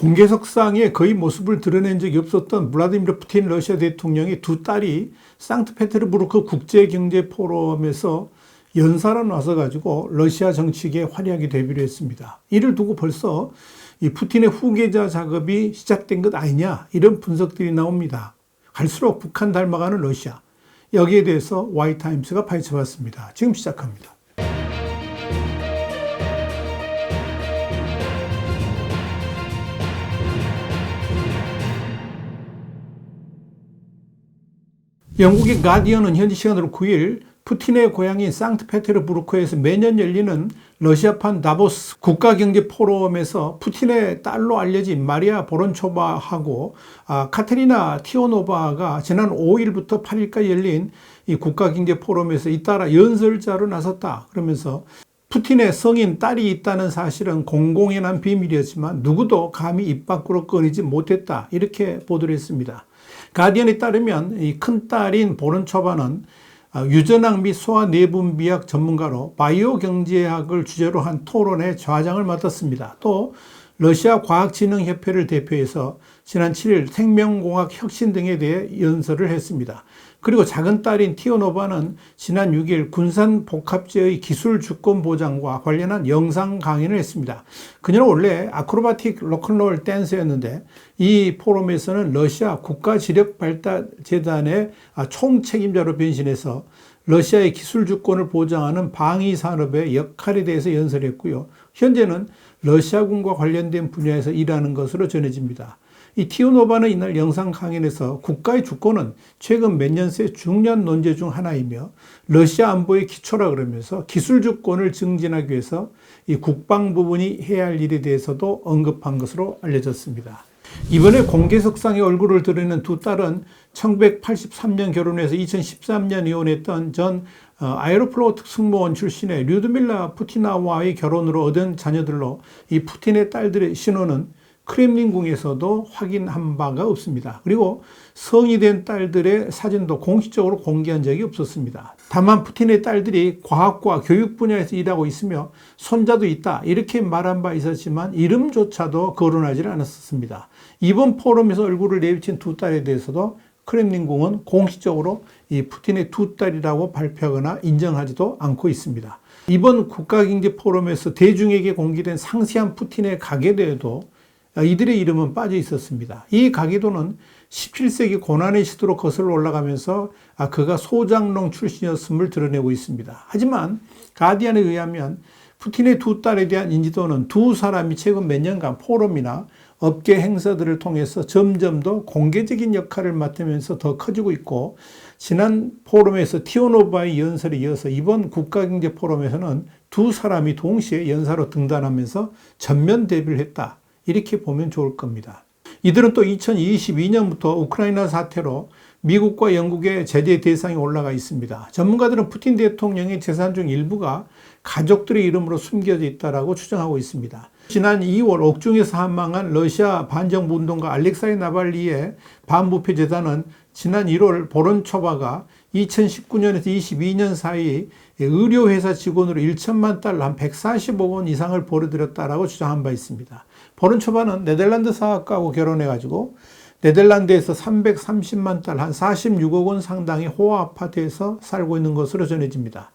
공개석상에 거의 모습을 드러낸 적이 없었던 블라디미르 푸틴 러시아 대통령의 두 딸이 상트페테르부르크 국제경제포럼에서 연사로 나서가지고 러시아 정치계에 화려하게 데뷔를 했습니다. 이를 두고 벌써 이 푸틴의 후계자 작업이 시작된 것 아니냐, 이런 분석들이 나옵니다. 갈수록 북한 닮아가는 러시아. 여기에 대해서 Y타임스가 파헤쳐봤습니다. 지금 시작합니다. 영국의 가디언은 현지 시간으로 9일 푸틴의 고향인 상트페테르부르크에서 매년 열리는 러시아판 다보스 국가경제포럼에서 푸틴의 딸로 알려진 마리아 보론초바하고 카테리나 티오노바가 지난 5일부터 8일까지 열린 이 국가경제포럼에서 잇따라 연설자로 나섰다. 그러면서 푸틴의 성인 딸이 있다는 사실은 공공연한 비밀이었지만 누구도 감히 입 밖으로 꺼내지 못했다. 이렇게 보도를 했습니다. 가디언에 따르면 이 큰딸인 보론초바는 유전학 및 소아 내분비학 전문가로 바이오 경제학을 주제로 한 토론의 좌장을 맡았습니다. 또 러시아 과학진흥협회를 대표해서 지난 7일 생명공학 혁신 등에 대해 연설을 했습니다. 그리고 작은 딸인 티오노바는 지난 6일 군산복합제의 기술 주권 보장과 관련한 영상 강연을 했습니다. 그녀는 원래 아크로바틱 로큰롤 댄서였는데 이 포럼에서는 러시아 국가지력발달재단의 총책임자로 변신해서 러시아의 기술 주권을 보장하는 방위 산업의 역할에 대해서 연설했고요. 현재는 러시아군과 관련된 분야에서 일하는 것으로 전해집니다. 이 티오노바는 이날 영상 강연에서 국가의 주권은 최근 몇 년 새 중요한 논제 중 하나이며 러시아 안보의 기초라 그러면서 기술 주권을 증진하기 위해서 이 국방 부분이 해야 할 일에 대해서도 언급한 것으로 알려졌습니다. 이번에 공개석상에 얼굴을 드러낸 두 딸은 1983년 결혼해서 2013년 이혼했던 전 아에로플로트 승무원 출신의 류드밀라 푸티나와의 결혼으로 얻은 자녀들로 이 푸틴의 딸들의 신원은 크렘린궁에서도 확인한 바가 없습니다. 그리고 성이 된 딸들의 사진도 공식적으로 공개한 적이 없었습니다. 다만 푸틴의 딸들이 과학과 교육 분야에서 일하고 있으며 손자도 있다, 이렇게 말한 바 있었지만 이름조차도 거론하지 않았습니다. 이번 포럼에서 얼굴을 내비친 두 딸에 대해서도 크렘린궁은 공식적으로 이 푸틴의 두 딸이라고 발표하거나 인정하지도 않고 있습니다. 이번 국가경제포럼에서 대중에게 공개된 상세한 푸틴의 가계도에도 이들의 이름은 빠져 있었습니다. 이 가계도는 17세기 고난의 시대로 거슬러 올라가면서 그가 소장농 출신이었음을 드러내고 있습니다. 하지만 가디언에 의하면 푸틴의 두 딸에 대한 인지도는 두 사람이 최근 몇 년간 포럼이나 업계 행사들을 통해서 점점 더 공개적인 역할을 맡으면서 더 커지고 있고, 지난 포럼에서 티오노바의 연설에 이어서 이번 국가경제포럼에서는 두 사람이 동시에 연사로 등단하면서 전면 데뷔를 했다, 이렇게 보면 좋을 겁니다. 이들은 또 2022년부터 우크라이나 사태로 미국과 영국의 제재 대상에 올라가 있습니다. 전문가들은 푸틴 대통령의 재산 중 일부가 가족들의 이름으로 숨겨져 있다고 추정하고 있습니다. 지난 2월 옥중에서 사망한 러시아 반정부 운동가 알렉사이 나발리의 반부패 재단은 지난 1월 보론초바가 2019년에서 22년 사이 의료회사 직원으로 1천만 달러 한 140억 원 이상을 벌어들였다라고 주장한 바 있습니다. 보론초바는 네덜란드 사학가하고 결혼해가지고 네덜란드에서 330만 달러 한 46억 원 상당의 호화 아파트에서 살고 있는 것으로 전해집니다.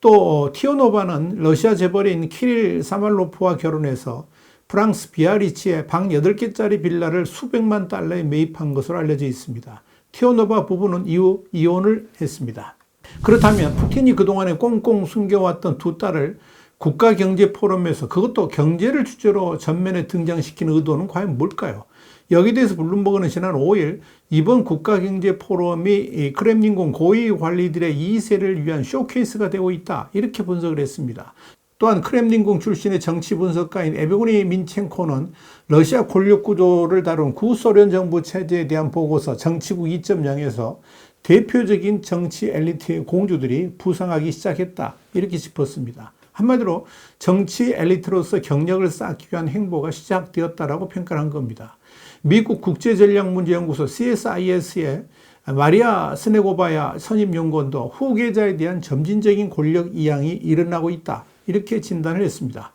또 티오노바는 러시아 재벌인 키릴 사말로프와 결혼해서 프랑스 비아리치에 방 8개짜리 빌라를 수백만 달러에 매입한 것으로 알려져 있습니다. 티오노바 부부는 이후 이혼을 했습니다. 그렇다면 푸틴이 그동안에 꽁꽁 숨겨왔던 두 딸을 국가경제포럼에서, 그것도 경제를 주제로 전면에 등장시키는 의도는 과연 뭘까요? 여기에 대해서 블룸버그는 지난 5일 이번 국가경제포럼이 크렘린궁 고위 관리들의 2세를 위한 쇼케이스가 되고 있다, 이렇게 분석을 했습니다. 또한 크렘린궁 출신의 정치 분석가인 에베고니 민첸코는 러시아 권력 구조를 다룬 구소련 정부 체제에 대한 보고서 정치국 2.0에서 대표적인 정치 엘리트의 공주들이 부상하기 시작했다, 이렇게 짚었습니다. 한마디로 정치 엘리트로서 경력을 쌓기 위한 행보가 시작되었다라고 평가를 한 겁니다. 미국 국제전략문제연구소 CSIS의 마리아 스네고바야 선임연구원도 후계자에 대한 점진적인 권력 이양이 일어나고 있다, 이렇게 진단을 했습니다.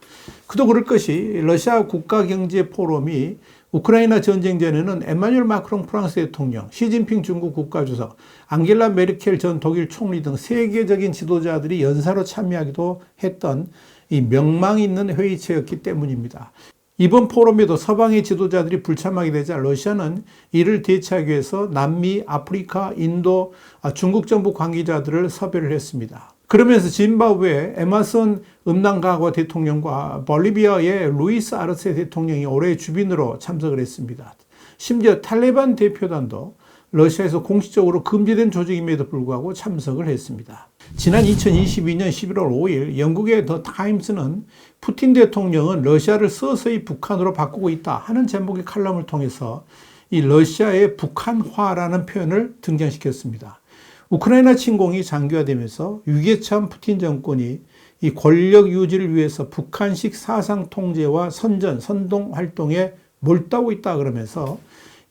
그도 그럴 것이 러시아 국가경제포럼이 우크라이나 전쟁 전에는 에마뉴엘 마크롱 프랑스 대통령, 시진핑 중국 국가주석, 앙겔라 메르켈 전 독일 총리 등 세계적인 지도자들이 연사로 참여하기도 했던 이 명망 있는 회의체였기 때문입니다. 이번 포럼에도 서방의 지도자들이 불참하게 되자 러시아는 이를 대처하기 위해서 남미, 아프리카, 인도, 중국 정부 관계자들을 섭외를 했습니다. 그러면서 짐바브웨 에머슨 음낭가과 대통령과 볼리비아의 루이스 아르세 대통령이 올해 주빈으로 참석을 했습니다. 심지어 탈레반 대표단도 러시아에서 공식적으로 금지된 조직임에도 불구하고 참석을 했습니다. 지난 2022년 11월 5일 영국의 더 타임스는 푸틴 대통령은 러시아를 서서히 북한으로 바꾸고 있다 하는 제목의 칼럼을 통해서 이 러시아의 북한화라는 표현을 등장시켰습니다. 우크라이나 침공이 장기화되면서 위기에 처한 푸틴 정권이 이 권력 유지를 위해서 북한식 사상 통제와 선동 활동에 몰두하고 있다 그러면서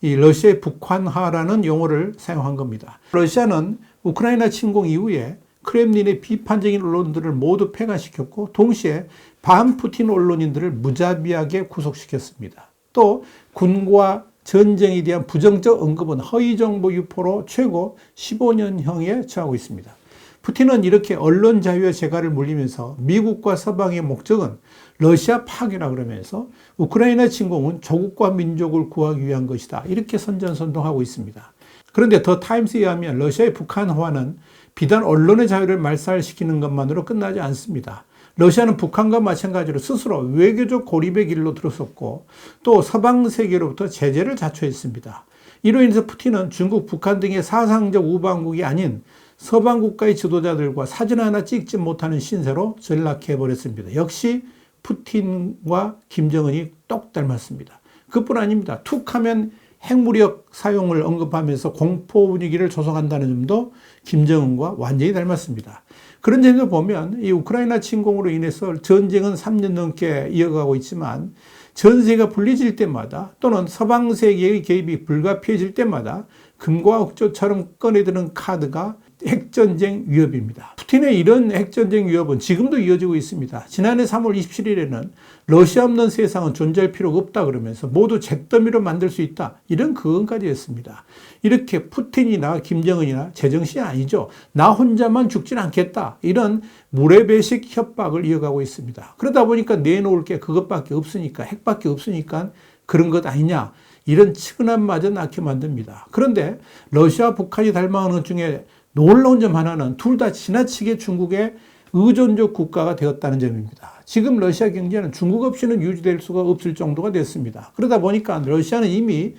이 러시아의 북한화라는 용어를 사용한 겁니다. 러시아는 우크라이나 침공 이후에 크렘린의 비판적인 언론들을 모두 폐간시켰고 동시에 반푸틴 언론인들을 무자비하게 구속시켰습니다. 또 군과 전쟁에 대한 부정적 언급은 허위정보 유포로 최고 15년형에 처하고 있습니다. 푸틴은 이렇게 언론 자유의 재갈을 물리면서 미국과 서방의 목적은 러시아 파괴라 그러면서 우크라이나 침공은 조국과 민족을 구하기 위한 것이다. 이렇게 선전선동하고 있습니다. 그런데 더 타임스에 의하면 러시아의 북한화는 비단 언론의 자유를 말살시키는 것만으로 끝나지 않습니다. 러시아는 북한과 마찬가지로 스스로 외교적 고립의 길로 들어섰고 또 서방 세계로부터 제재를 자초했습니다. 이로 인해서 푸틴은 중국, 북한 등의 사상적 우방국이 아닌 서방 국가의 지도자들과 사진 하나 찍지 못하는 신세로 전락해버렸습니다. 역시 푸틴과 김정은이 똑 닮았습니다. 그뿐 아닙니다. 툭하면 핵무력 사용을 언급하면서 공포 분위기를 조성한다는 점도 김정은과 완전히 닮았습니다. 그런 점에서 보면 이 우크라이나 침공으로 인해서 전쟁은 3년 넘게 이어가고 있지만 전 세계가 불리질 때마다 또는 서방 세계의 개입이 불가피해질 때마다 금과 옥조처럼 꺼내드는 카드가 핵전쟁 위협입니다. 푸틴의 이런 핵전쟁 위협은 지금도 이어지고 있습니다. 지난해 3월 27일에는 러시아 없는 세상은 존재할 필요가 없다 그러면서 모두 잿더미로 만들 수 있다. 이런 근거까지 했습니다. 이렇게 푸틴이나 김정은이나 제정신이 아니죠. 나 혼자만 죽진 않겠다. 이런 무례배식 협박을 이어가고 있습니다. 그러다 보니까 내놓을 게 그것밖에 없으니까 핵밖에 없으니까 그런 것 아니냐. 이런 측은함마저 낳게 만듭니다. 그런데 러시아와 북한이 닮아가는 것 중에 놀라운 점 하나는 둘 다 지나치게 중국의 의존적 국가가 되었다는 점입니다. 지금 러시아 경제는 중국 없이는 유지될 수가 없을 정도가 됐습니다. 그러다 보니까 러시아는 이미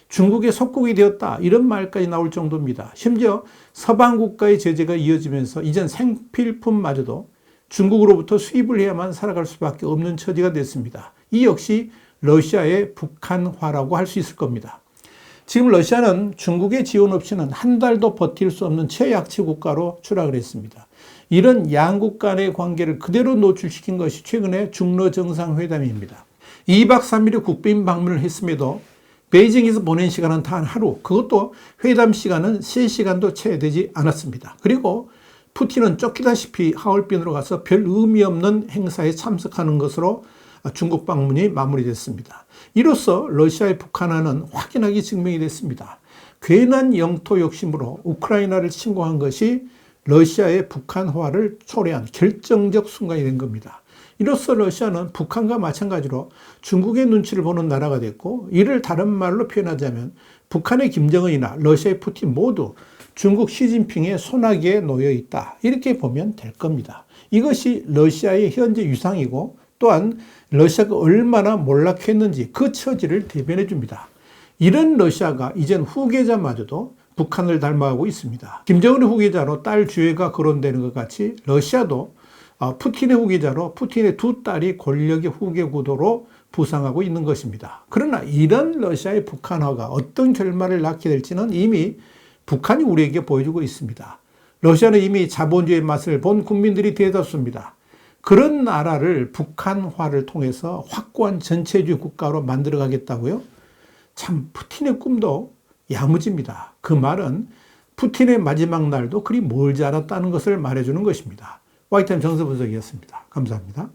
중국의 속국이 되었다 이런 말까지 나올 정도입니다. 심지어 서방 국가의 제재가 이어지면서 이젠 생필품마저도 중국으로부터 수입을 해야만 살아갈 수밖에 없는 처지가 됐습니다. 이 역시 러시아의 북한화라고 할 수 있을 겁니다. 지금 러시아는 중국의 지원 없이는 한 달도 버틸 수 없는 최약체 국가로 추락을 했습니다. 이런 양국 간의 관계를 그대로 노출시킨 것이 최근의 중러 정상회담입니다. 2박 3일의 국빈 방문을 했음에도 베이징에서 보낸 시간은 단 하루, 그것도 회담 시간은 3시간도 채 되지 않았습니다. 그리고 푸틴은 쫓기다시피 하얼빈으로 가서 별 의미 없는 행사에 참석하는 것으로 중국 방문이 마무리됐습니다. 이로써 러시아의 북한화는 확연하게 증명이 됐습니다. 괜한 영토 욕심으로 우크라이나를 침공한 것이 러시아의 북한화를 초래한 결정적 순간이 된 겁니다. 이로써 러시아는 북한과 마찬가지로 중국의 눈치를 보는 나라가 됐고, 이를 다른 말로 표현하자면 북한의 김정은이나 러시아의 푸틴 모두 중국 시진핑의 손아귀에 놓여 있다. 이렇게 보면 될 겁니다. 이것이 러시아의 현재 위상이고 또한 러시아가 얼마나 몰락했는지 그 처지를 대변해 줍니다. 이런 러시아가 이젠 후계자마저도 북한을 닮아가고 있습니다. 김정은의 후계자로 딸 주애가 거론되는 것 같이 러시아도 푸틴의 후계자로 푸틴의 두 딸이 권력의 후계 구도로 부상하고 있는 것입니다. 그러나 이런 러시아의 북한화가 어떤 결말을 낳게 될지는 이미 북한이 우리에게 보여주고 있습니다. 러시아는 이미 자본주의의 맛을 본 국민들이 대다수입니다. 그런 나라를 북한화를 통해서 확고한 전체주의 국가로 만들어 가겠다고요? 참 푸틴의 꿈도 야무집니다. 그 말은 푸틴의 마지막 날도 그리 멀지 않았다는 것을 말해주는 것입니다. YTN 정세분석이었습니다. 감사합니다.